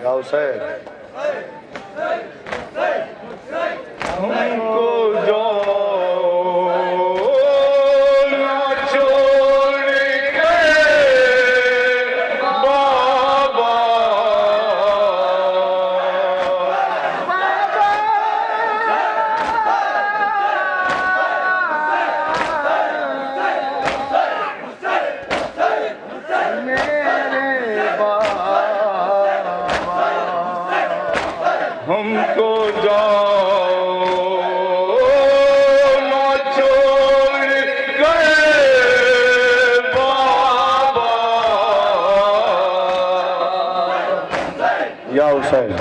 یا حسین ہم کو جو ہم کو جاؤ نہ چھوڑ گئے بابا یا حسین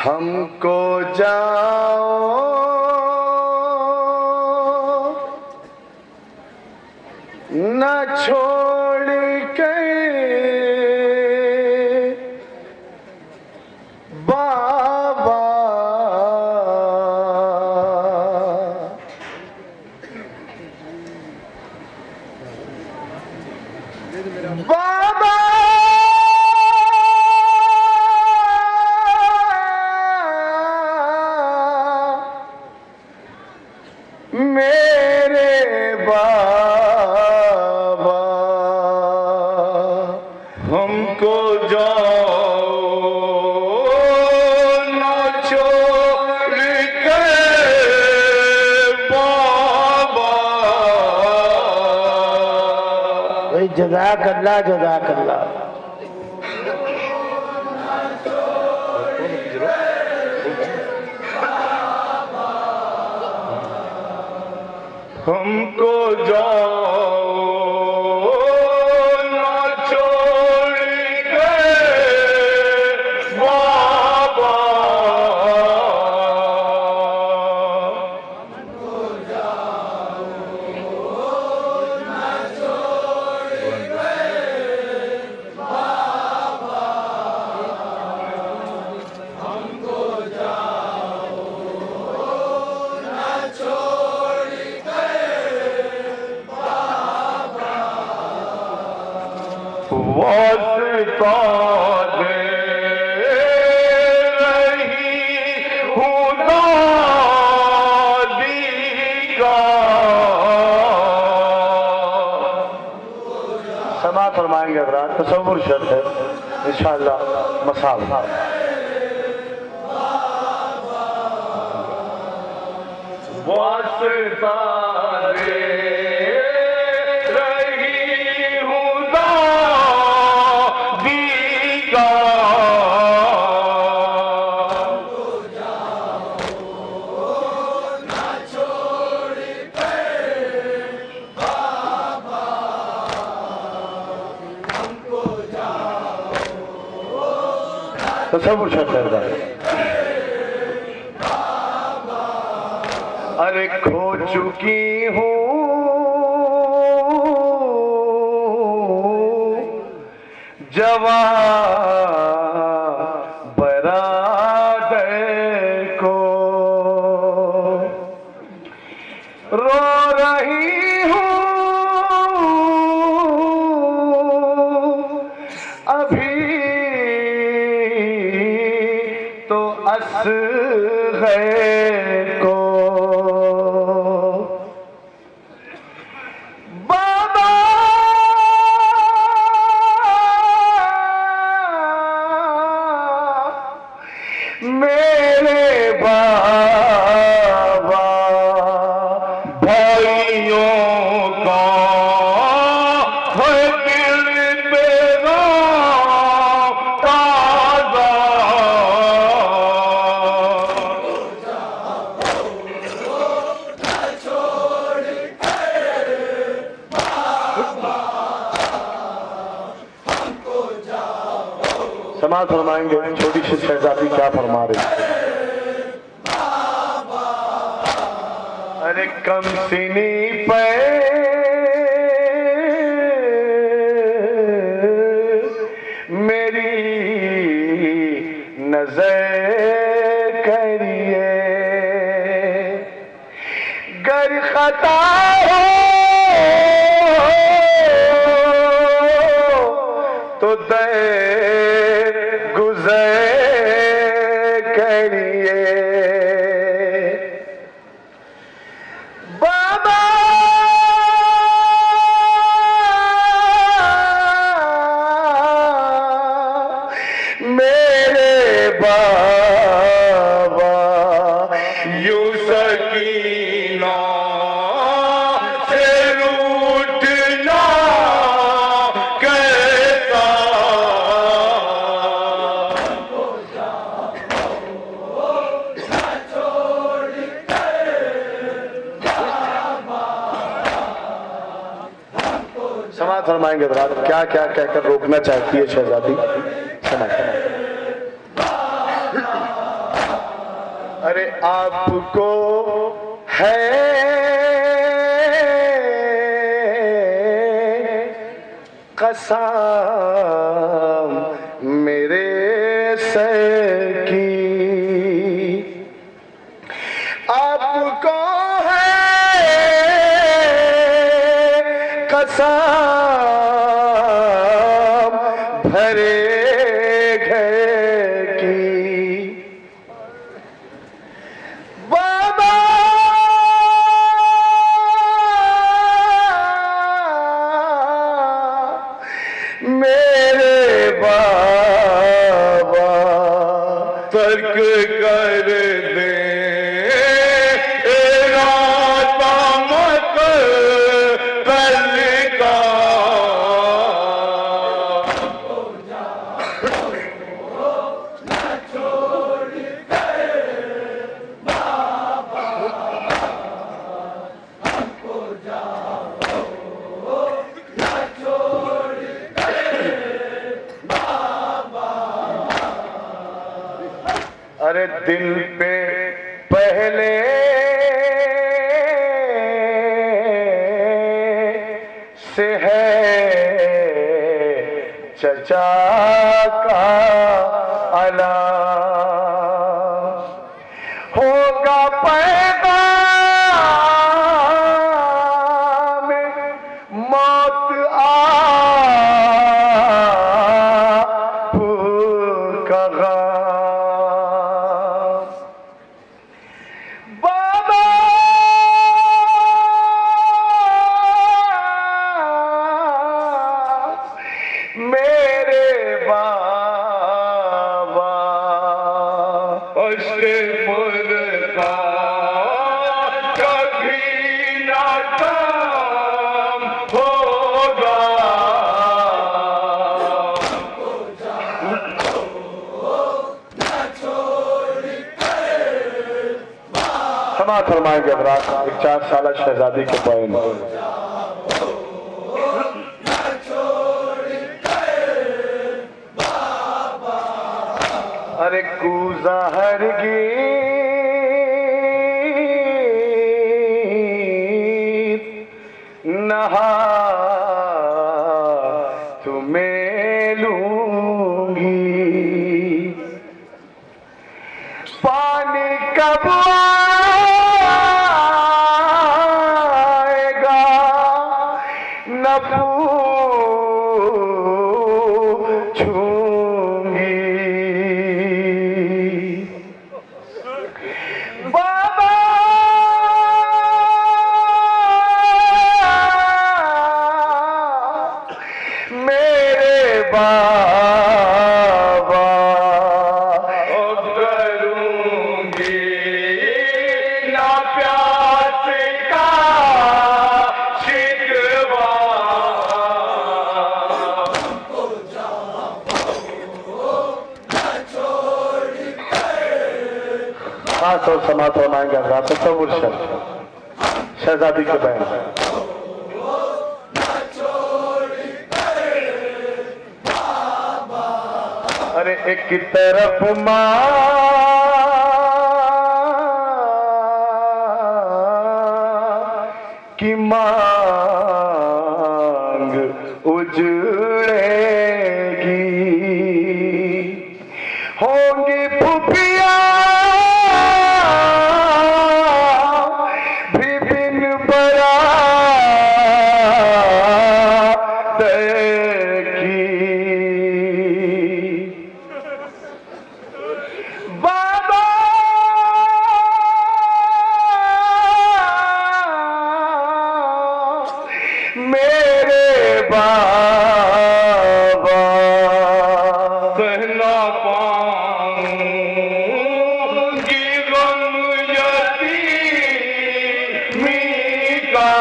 ہم کو جاؤ نہ چھوڑ کے بابا بابا میرے بابا ہم کو جاؤ نہ چھوڑ کے بابا جزاک اللہ جزاک اللہ ہم کو جاؤ نہ چھوڑ کے بابا واسطہ دے رہی خدا دی کا سماعت فرمائیں گے حضرات تصور شرط ہے انشاءاللہ مساء واسطہ دے تصور شرط ہے حضرات ارے کھو چکی ہوں جوان برادر کو رو رہی ہوں ابھی تو اصغر کو بابا میرے بابا بھائیوں کا ہے دل میرا تازہ سماعت فرمائیں گے چھوٹی سی شہزادی کیا فرما رہی ہے ارے کم سنی پہ میری نظر کریے گر عطا ہو تو دے گزر کریے بابا میرے بابا یوں سکینہ سے روٹنا کیسا سماعت فرمائیں گے حضرات کیا کیا کہہ کر روکنا چاہتی ہے شہزادی سماعت ارے آپ کو ہے قسم میرے سر کی آپ کو ہے قسم بھرے گھر کی بابا میرے بابا ترک کر دے ارادہ مت کل کا ارے دل پہ پہلے سے ہے چچا کا علام ہوگا پیغام موت آپ کا غام بابا میرے بابا اشک مرغا کبھی نہ کام ہوگا سماعت فرمائیں گے حضرات ایک 4 سالہ شہزادی کے پوائم ارے کوزہ ہرگز نہا تمہیں لوں گی پانی کب آئے گا نہ پوچھوں گی بابا میرے بابا کروں گی نہ پیاس کا شکوہ خاص اور سماعت فرمائیں گے حضرات تصور شہزادی کے بہن ارے ایک طرف ماں کی مانگ اجڑے گی ہوں گی پھوپھیاں بھی بن میرے بابا سہنا پاؤں گی غم یتیمی کا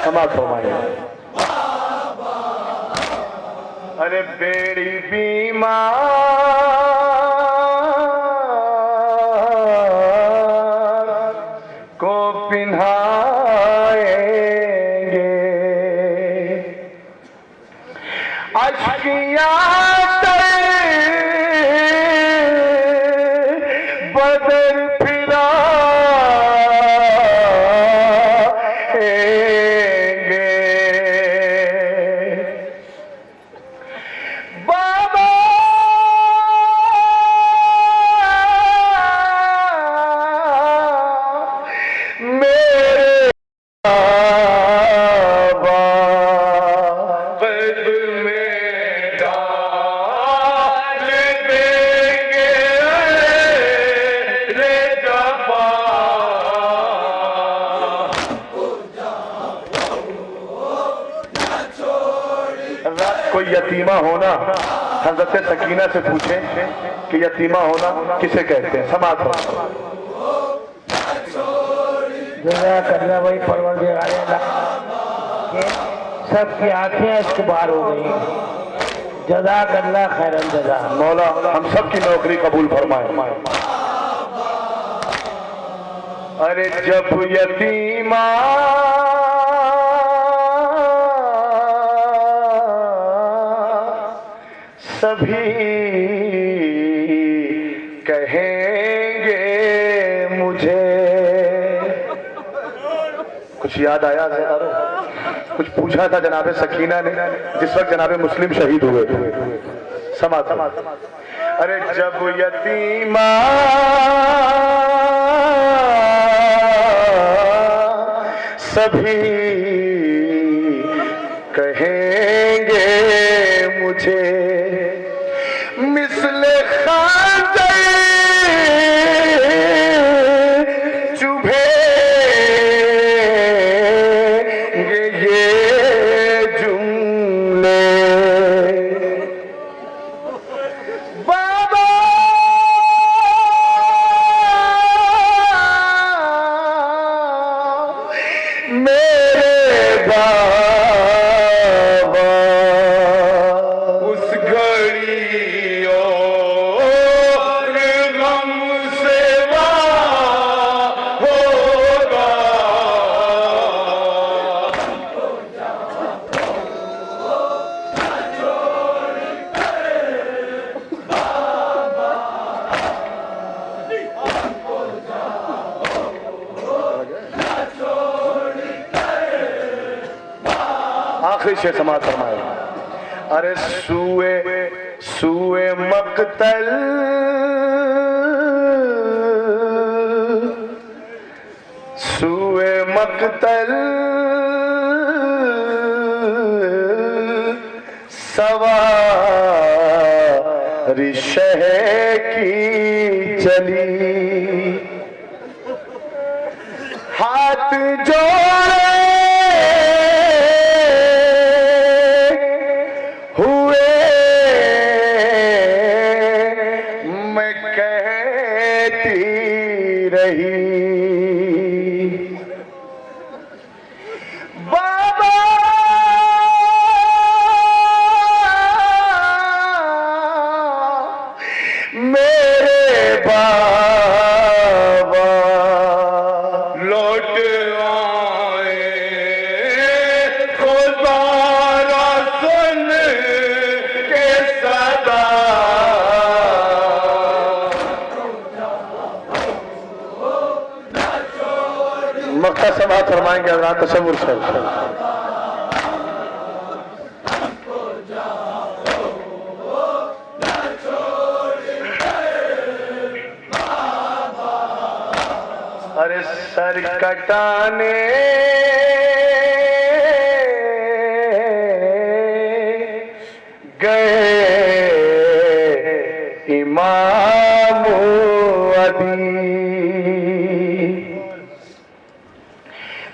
سماعت فرمائیں. ارے بیڑی بیمار کو پہنائیں گے اشکیاں بدر کوئی یتیمہ ہونا حضرت سکینہ سے پوچھیں کہ یتیمہ ہونا کسے کہتے ہیں. سماعت فرمائیں. جزاک اللہ بھائی پروردگار اللہ کہ سب کی آنکھیں اس کے باہر ہو گئی. جزاک اللہ خیر الجزا. مولا ہم سب کی نوکری قبول فرمائے. ارے جب یتیمہ سبھی کہیں گے مجھے. کچھ یاد آیا ذرا؟ کچھ پوچھا تھا جناب سکینہ نے جس وقت جناب مسلم شہید ہوئے. سماعت. ارے جب یتیمہ سبھی کہیں گے مجھے مثل خنجر چبھے گے یہ جملے. بابا میرے بابا اس گھڑی اور غم سے ہوگا. آخری شے سماعت فرمائے. ارے سوئے مقتل سواری شہ کی چلی ہاتھ جوڑے ہوئے میں کہتی رہی بابا میرے بابا لوٹ آئے خدا را سن کے صدا مقطع سماعت فرمائیں گے حضرات تصور سے. ارے سر کٹانے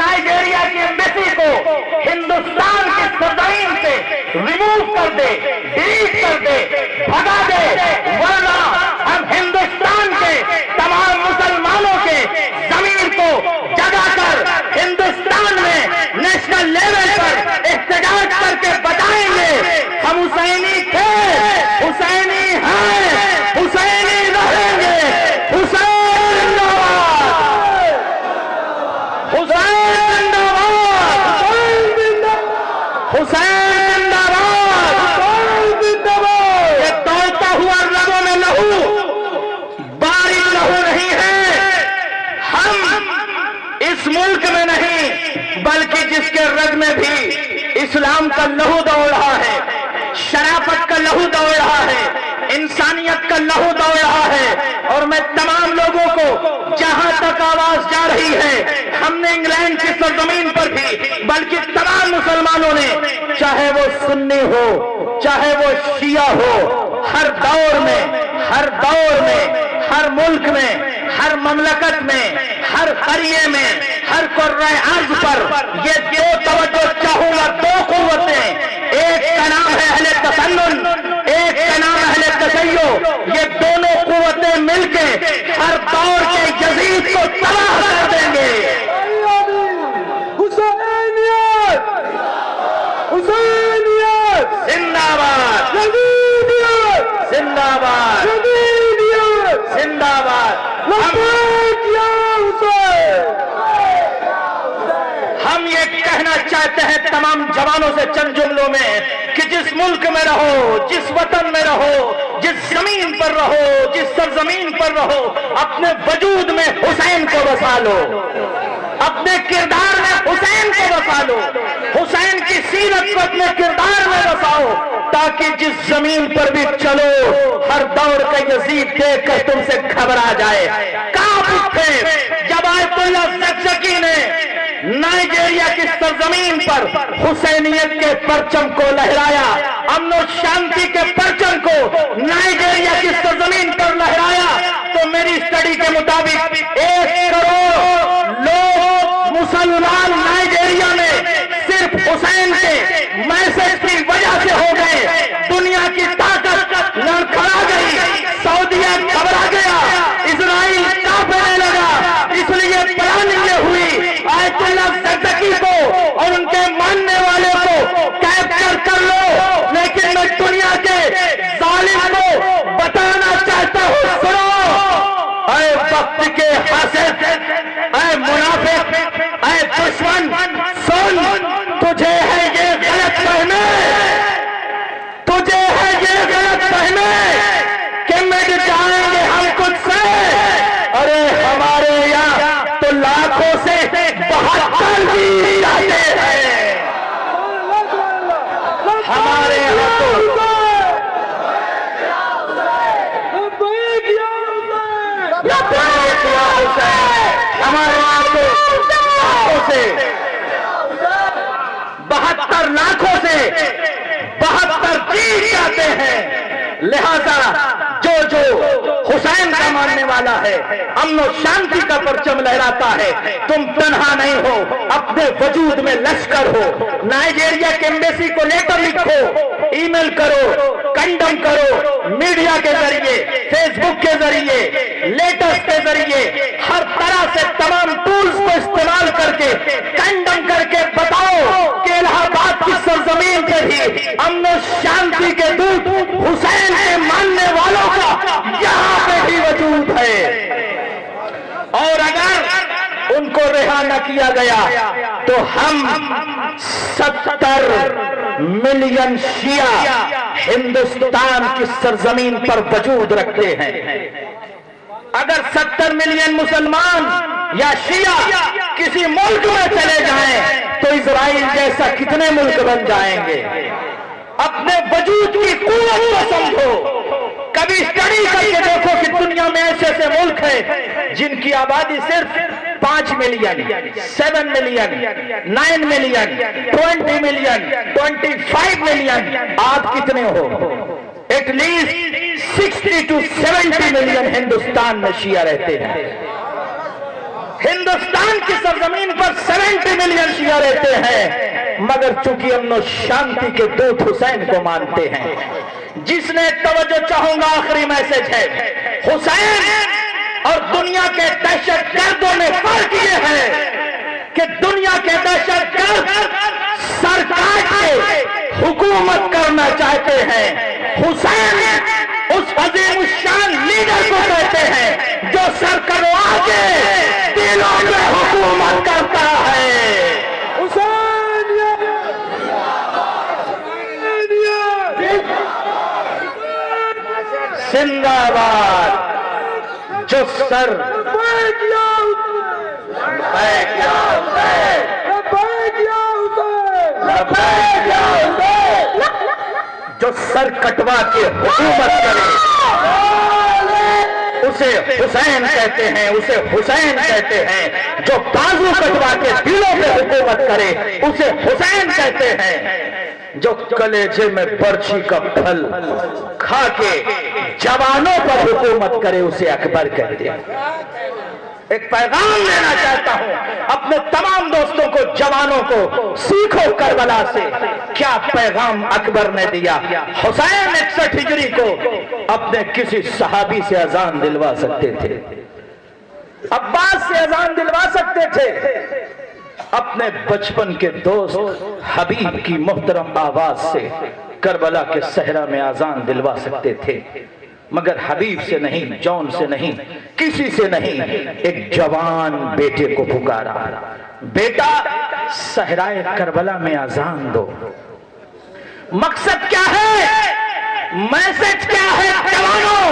نائجیریا کی ایمبیسی کو ہندوستان کی سرزمین سے ریموو کر دے، ڈیلیٹ کر دے، بھگا دے، ورنہ ہم ہندوستان کے تمام مسلمانوں کے زمین کو جگا کر ہندوستان میں نیشنل لیول پر احتجاج کر کے بتائیں گے ہم حسینی تھے، حسینی ہیں، حسینی رہیں گے، حسین زندہ باد، حسین زندہ باد، حسین زندہ باد۔ یہ دوڑتا ہوا رگوں میں لہو بارش لہو نہیں ہے، ہم اس ملک میں نہیں بلکہ جس کے رگ میں بھی اسلام کا لہو دوڑ رہا ہے، شرافت کا لہو دوڑ رہا ہے، انسانیت کا لہو دوڑ رہا ہے۔ اور میں تمام لوگوں کو جہاں تک آواز جا رہی ہے، ہم نے انگلینڈ کی سرزمین پر بھی بلکہ تمام مسلمانوں نے، چاہے وہ سنی ہو چاہے وہ شیعہ ہو، ہر دور میں ہر ملک میں، ہر مملکت میں، ہر قریے میں، ہر قرۂ ارض پر یہ دو توجہ چاہوں گا، دو قوتیں، ایک کا نام ہے اہل تسنن، ایک کا نام ہے اہل تشیع، یہ دونوں قوتیں مل کے ہر دور کے یزید کو تباہ کر دیں گے۔ حسینیت، حسینیت زندہ باد، یزیدیت زندہ باد، یزیدیت زندہ باد۔ ہم یہ کہنا چاہتے ہیں تمام جوانوں سے چند جملوں میں کہ جس ملک میں رہو، جس وطن میں رہو، جس زمین پر رہو، جس سرزمین پر رہو، اپنے وجود میں حسین کو بسا لو، اپنے کردار میں حسین کو بسا لو، حسین کی سیرت کو اپنے کردار میں بساؤ، تاکہ جس زمین پر بھی چلو ہر دور کا یزید دیکھ کر تم سے گھبرا جائے، کانپ اٹھے۔ جب آیت اللہ زکزکی نے نائجیریا کی سرزمین پر حسینیت کے پرچم کو لہرایا، امن و شانتی کے پرچم کو نائجیریا کی سرزمین پر لہرایا، تو میری اسٹڈی کے مطابق 1 کروڑ لوگ مسلمان نائجیریا میں صرف حسین کے میسج کی وجہ سے ہو گئے۔ دنیا کی طاقت لڑکھڑا گئی، سعودیہ گھبرا گیا، اسرائیل کانپنے لگا، اس لیے پلاننگ یہ ہوئی آیت اللہ زکزکی کو اور ان کے ماننے والوں کو کیپچر کر لو۔ لیکن میں دنیا کے ظالم کو بتانا چاہتا ہوں، سنو اے وقت کے حاسد، اے منافق، اے دشمن، سن، تجھے ہے یہ غلط فہمی، تجھے ہے یہ غلط فہمی کہ مٹ جائیں گے ہم خود سے۔ ارے ہمارے یہاں تو لاکھوں سے 72 بھی جاتے ہیں، ہمارے یہاں تو ہمارے یہاں تو لاکھوں سے 72 لاکھوں سے 72 جیت جاتے ہیں۔ لہذا جو حسین کا ماننے والا ہے، امن و شانتی کا پرچم لہراتا ہے، تم تنہا نہیں ہو، اپنے وجود میں لشکر ہو۔ نائجیریا کے ایمبیسی کو لیٹر لکھو، ای میل کرو، کنڈم کرو، میڈیا کے ذریعے، فیس بک کے ذریعے، لیٹرز کے ذریعے، ہر طرح سے تمام ٹولز کو استعمال کر کے کنڈم کر کے بتاؤ کہ الہ آباد کی سرزمین پہ بھی امن و شانتی کے دودھ حسین کے ماننے والوں کا یہاں پہ بھی وجود ہے۔ اور اگر ان کو رہا نہ کیا گیا تو ہم 70 ملین شیعہ ہندوستان کی سرزمین پر وجود رکھتے ہیں۔ اگر 70 ملین مسلمان یا شیعہ کسی ملک میں چلے جائیں تو اسرائیل جیسا کتنے ملک بن جائیں گے؟ اپنے وجود کی قوت کو سمجھو، کبھی اسٹڈی کر کے دیکھو کہ دنیا میں ایسے ایسے ملک ہیں جن کی آبادی صرف 5 million, 7 million, 9 million, 20 million, 25 million, آپ کتنے ہو؟ At least 60 to 70 million Hindustan میں شیعہ رہتے ہیں، ہندوستان کی سرزمین پر 70 ملین شیعہ رہتے ہیں، مگر چونکہ امن و شانتی کے دودھ حسین کو مانتے ہیں۔ جس نے توجہ چاہوں گا، آخری میسج ہے، حسین اور دنیا کے دہشت گردوں میں فرق یہ ہے کہ دنیا کے دہشت گرد سرکار کے حکومت کرنا چاہتے ہیں، حسین اس عظیم الشان لیڈر کو کہتے ہیں جو سر کروا کے دلوں میں حکومت کرتا ہے۔ زندہ باد جو سر جو سر کٹوا کے حکومت کرے اسے حسین کہتے ہیں، اسے حسین کہتے ہیں۔ جو بازو کٹوا کے دلوں پہ حکومت کرے اسے حسین کہتے ہیں۔ جو کلیجے میں برچھی کا پھل کھا کے جوانوں پر حکومت کرے اسے اکبر کہتے ہیں۔ ایک پیغام لینا چاہتا ہوں اپنے تمام دوستوں کو، جوانوں کو، سیکھو کربلا سے کیا پیغام اکبر نے دیا۔ حسین 61 ہجری کو اپنے کسی صحابی سے اذان دلوا سکتے تھے، عباس سے اذان دلوا سکتے تھے، اپنے بچپن کے دوست حبیب کی محترم آواز سے کربلا کے صحرا میں اذان دلوا سکتے تھے، مگر حبیب سے نہیں، جون سے نہیں، کسی سے نہیں، ایک جوان بیٹے کو پکارا، بیٹا صحرائے کربلا میں اذان دو۔ مقصد کیا ہے؟ میسج کیا ہے جوانوں؟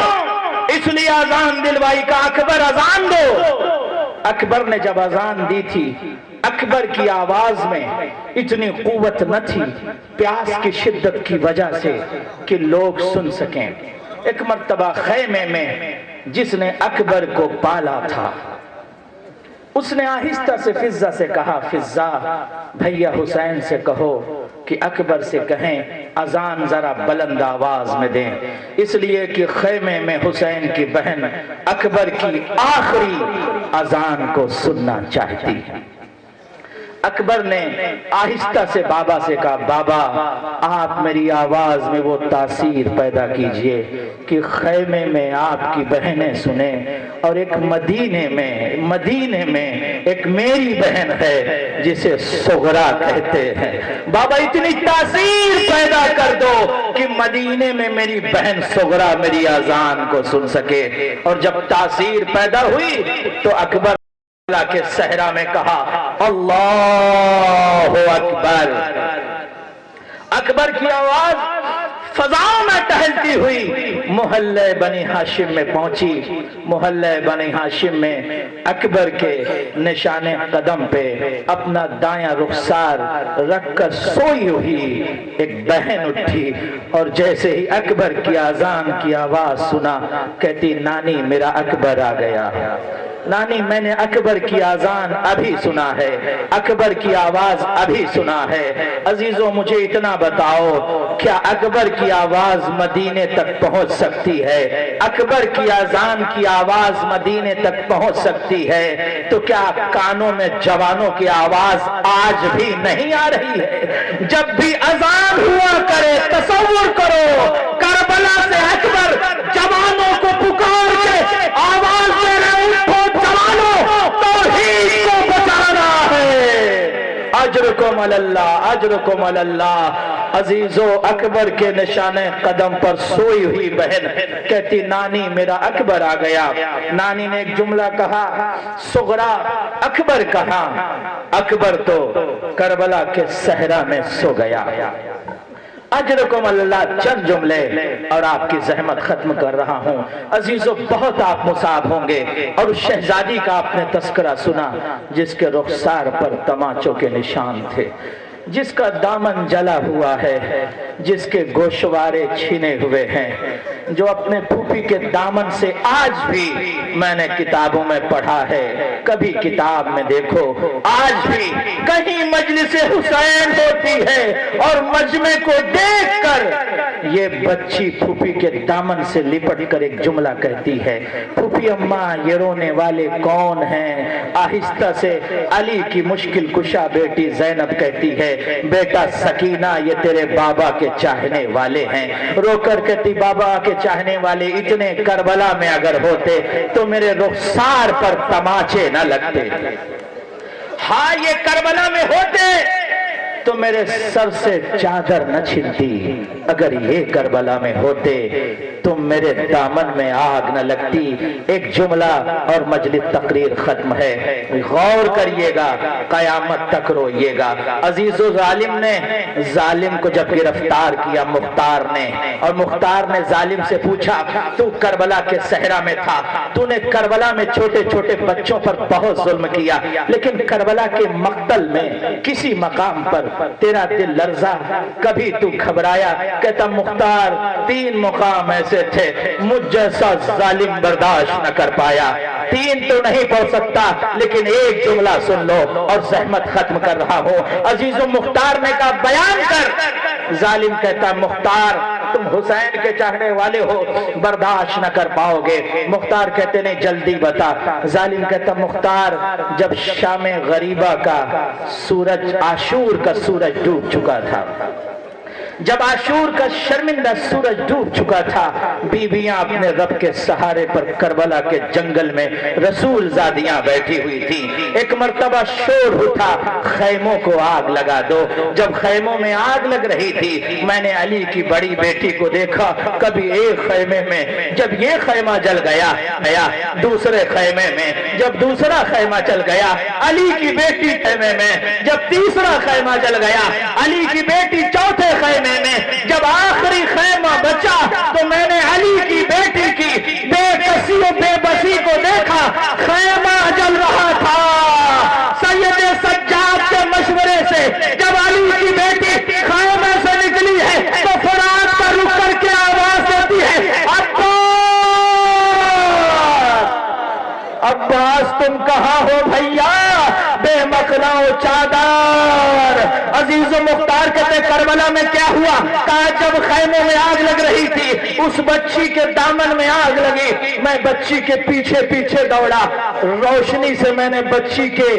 اس لیے اذان دلوائی کا اکبر اذان دو۔ اکبر نے جب اذان دی تھی، اکبر کی آواز میں اتنی قوت نہ تھی پیاس کی شدت کی وجہ سے کہ لوگ سن سکیں۔ ایک مرتبہ خیمے میں جس نے اکبر کو پالا تھا اس نے آہستہ سے فضہ سے کہا، فضہ بھیا حسین سے کہو کہ اکبر سے کہیں اذان ذرا بلند آواز میں دیں، اس لیے کہ خیمے میں حسین کی بہن اکبر کی آخری اذان کو سننا چاہتی ہے۔ اکبر نے آہستہ سے بابا سے کہا، بابا آپ میری آواز میں وہ تاثیر پیدا کیجئے کہ خیمے میں آپ کی بہنیں سنیں، اور ایک مدینے میں ایک میری بہن ہے جسے صغرا کہتے ہیں۔ بابا اتنی تاثیر پیدا کر دو کہ مدینے میں میری بہن صغرا میری اذان کو سن سکے۔ اور جب تاثیر پیدا ہوئی تو اکبر کے صحرا میں کہا، اللہ اکبر۔ اکبر کی آواز فضاؤں میں ٹہلتی ہوئی محلے بنی ہاشم میں پہنچی۔ محلے بنی ہاشم میں اکبر کے نشان قدم پہ اپنا دایاں رخسار رکھ کر سوئی ہوئی ایک بہن اٹھی، اور جیسے ہی اکبر کی اذان کی آواز سنا کہتی، نانی میرا اکبر آ گیا، نانی میں نے اکبر کی اذان ابھی سنا ہے، اکبر کی آواز ابھی سنا ہے۔ عزیزوں مجھے اتنا بتاؤ، کیا اکبر کی آواز مدینے تک پہنچ سکتی ہے؟ اکبر کی اذان کی آواز مدینے تک پہنچ سکتی ہے تو کیا کانوں میں جوانوں کی آواز آج بھی نہیں آ رہی ہے؟ جب بھی اذان ہوا کرے تصور کرو کربلا سے اکبر جوانوں کو پکار کے آواز دے رہے اٹھو جوانوں، توحید کو بچانا ہے، اجرکم اللہ، اجرکم اللہ۔ عزیزو اکبر کے نشان قدم پر سوئی ہوئی بہن کہتی، نانی میرا اکبر آ گیا۔ نانی نے ایک جملہ کہا، صغرا اکبر کہا، اکبر تو کربلا کے صحرا میں سو گیا۔ اجرکم اللہ، چند جملے اور آپ کی زحمت ختم کر رہا ہوں۔ عزیزو بہت آپ مصاب ہوں گے، اور اس شہزادی کا آپ نے تذکرہ سنا جس کے رخسار پر تماچوں کے نشان تھے، جس کا دامن جلا ہوا ہے، جس کے گوشوارے چھینے ہوئے ہیں، جو اپنے پھوپھی کے دامن سے آج بھی میں نے کتابوں میں پڑھا ہے، کبھی کتاب میں دیکھو آج بھی کہیں مجلس حسین ہوتی ہے اور مجمع کو دیکھ کر یہ بچی پھوپھی کے دامن سے لپٹ کر ایک جملہ کہتی ہے، پھوپھی اماں یہ رونے والے کون ہیں؟ آہستہ سے علی کی مشکل کشا بیٹی زینب کہتی ہے، بیٹا سکینہ یہ تیرے بابا کے چاہنے والے ہیں۔ رو کر کہتی، بابا کے چاہنے والے اتنے کربلا میں اگر ہوتے تو میرے رخسار پر تماچے نہ لگتے، ہاں یہ کربلا میں ہوتے تو میرے سر سے چادر نہ چھنتی، اگر یہ کربلا میں ہوتے تو میرے دامن میں آگ نہ لگتی۔ ایک جملہ اور مجلس تقریر ختم ہے، غور کریے گا، قیامت تک روئیے گا۔ عزیز و ظالم نے ظالم کو جب گرفتار کیا مختار نے، اور مختار نے ظالم سے پوچھا، تو کربلا کے صحرا میں تھا، تو نے کربلا میں چھوٹے چھوٹے بچوں پر بہت ظلم کیا، لیکن کربلا کے مقتل میں کسی مقام پر تیرا دل لرزا، کبھی تو گھبرایا؟ کہتا مختار 3 مقام ایسے تھے مجھ جیسا ظالم برداشت نہ کر پایا، 3 تو نہیں پڑھ سکتا لیکن ایک جملہ سن لو اور زحمت ختم کر رہا ہوں۔ عزیز و مختار نے کہا بیان کر۔ ظالم کہتا مختار تم حسین کے چاہنے والے ہو، برداشت نہ کر پاؤ گے۔ مختار کہتے نہیں جلدی بتا۔ ظالم کہتا مختار جب شام غریبہ کا سورج، عاشور کا سورج ڈوب چکا تھا، جب عاشور کا شرمندہ سورج ڈوب چکا تھا، بیویاں اپنے رب کے سہارے پر کربلا کے جنگل میں رسول زادیاں بیٹھی ہوئی تھی۔ ایک مرتبہ شور اٹھا، خیموں کو آگ لگا دو۔ جب خیموں میں آگ لگ رہی تھی میں نے علی کی بڑی بیٹی کو دیکھا، کبھی ایک خیمے میں، جب یہ خیمہ جل گیا دوسرے خیمے میں، جب دوسرا خیمہ جل گیا علی کی بیٹی خیمے میں، جب تیسرا خیمہ جل گیا علی کی بیٹی چوتھے خیمے میں، جب آخری خیمہ بچا تو میں نے علی کی بیٹی کی بے کسی و بے بسی کو دیکھا، خیمہ جل رہا تھا۔ سید سجاد کے مشورے سے جب علی کی بیٹی خیمہ سے نکلی ہے تو فرات پر رک کر کے آواز دیتی ہے، عباس تم کہاں ہو بھیا؟ بے مخلا و چادر۔ عزیز و مختار کہتے کربلا میں کیا ہوا؟ کہا جب خیموں میں آگ لگ رہی تھی اس بچی کے دامن میں آگ لگی، میں بچی کے پیچھے پیچھے دوڑا، روشنی سے میں نے بچی کے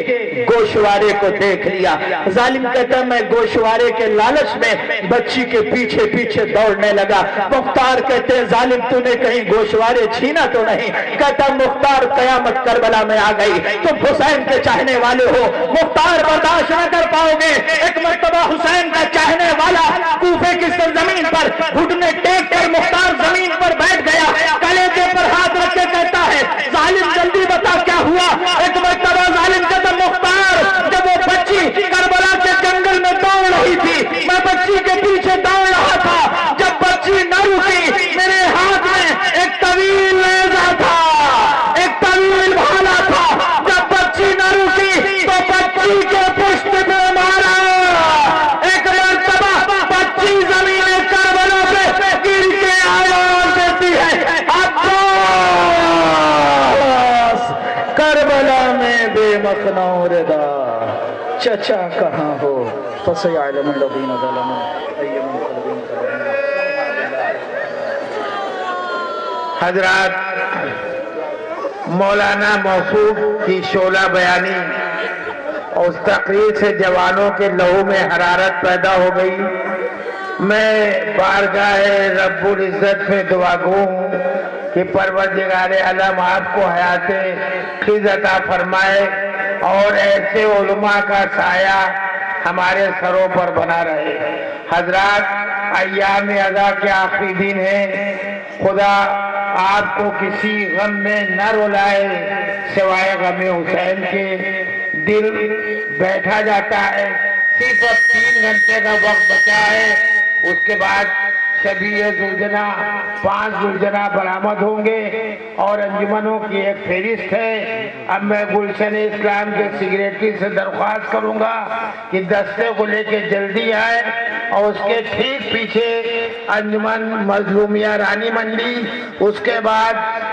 گوشوارے کو دیکھ لیا۔ ظالم کہتا میں گوشوارے کے لالچ میں بچی کے پیچھے پیچھے دوڑنے لگا۔ مختار کہتے ظالم تو نے کہیں گوشوارے چھینا تو نہیں؟ کہتا مختار قیامت کربلا میں آ گئی، تم حسین کے چاہنے والے ہو، مختار برداشت نہ کر پاؤ گے۔ ایک مرتبہ حسین کا چاہنے والا کوفے کی سرزمین پر گھٹنے ٹیک کر مختار زمین پر بیٹھ گیا، کلیجے پر ہاتھ رکھ کے کہتا ہے ظالم جلدی بتا کیا ہوا؟ ایک مرتبہ ظالم کہتا مختار جب وہ بچی کربلا کے جنگل میں دوڑ رہی تھی میں بچی کے پیچھے دوڑ رہا تھا، جب بچی نہ رکی میرے ہاتھ میں ایک طویل نیزہ تھا، ایک طویل بھالا تھا، جب بچی نہ رکی تو بچی کے پشت پہ مارا۔ ایک مرتبہ بچی زمین کربلا پہ گر کے آواز دیتی ہے عباس کربلا میں بے مخنا ردا، چچا کہاں ہو؟ فسيعلم الذين ظلموا أي منقلب حضرات مولانا موصوف کی شعلہ بیانی اور اس تقریر سے جوانوں کے لہو میں حرارت پیدا ہو گئی۔ میں بارگاہ رب العزت میں دعا گو ہوں کہ پروردگار عالم آپ کو حیات خیز عطا فرمائے اور ایسے علماء کا سایہ ہمارے سروں پر بنا رہے۔ حضرات ایام ادا کے آخری دن ہیں، خدا آپ کو کسی غم میں نہ رلائے سوائے غم حسین کے۔ دل بیٹھا جاتا ہے، صرف اب 3 گھنٹے کا وقت بچا ہے، اس کے بعد شبیہ زلجنا 5 زلجنا برآمد ہوں گے اور انجمنوں کی ایک فہرست ہے۔ اب میں گلشن اسلام کے سیکریٹری سے درخواست کروں گا کہ دستے کو لے کے جلدی آئے، اور اس کے ٹھیک پیچھے انجمن مظلومیہ رانی منڈی، اس کے بعد